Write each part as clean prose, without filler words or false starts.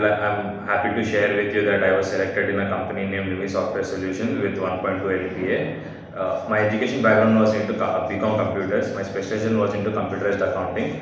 I'm happy to share with you that I was selected in a company named Lumi Software Solutions with 1.2 LPA. My education background was into BCom Computers. My specialization was into computerized accounting.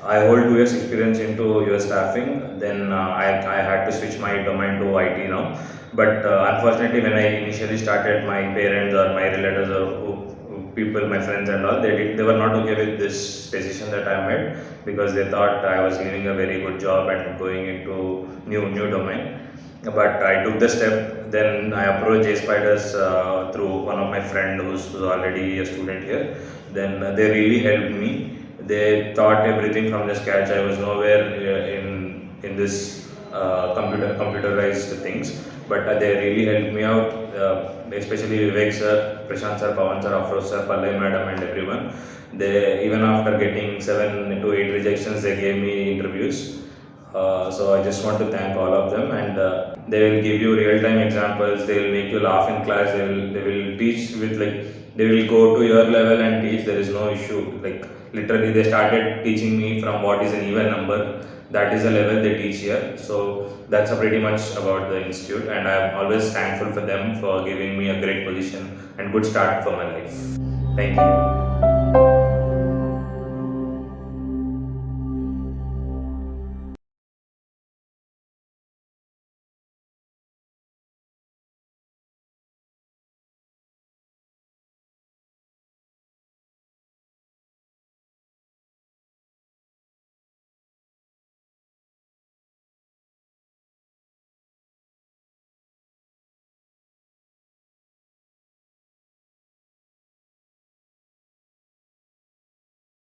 I hold 2 years experience into US staffing. Then I had to switch my domain to IT now. But unfortunately, when I initially started, my parents or my relatives or people, my friends and all, they were not okay with this decision that I made because they thought I was leaving a very good job and going into new domain. But I took the step. Then I approached JSpiders through one of my friend who's already a student here. Then they really helped me. They taught everything from the scratch. I was nowhere in this computerized things, but they really helped me out. Especially Vivek sir, Prashant sir, Pawan sir, Afroz sir, Pallai madam, and everyone. They even after getting 7 to 8 rejections, they gave me interviews. So I just want to thank all of them, and they will give you real-time examples. They will make you laugh in class. They will teach with they will go to your level and teach. There is no issue. Like literally, they started teaching me from what is an even number. That is the level they teach here. So that's pretty much about the institute, and I am always thankful for them for giving me a great position and good start for my life. Thank you.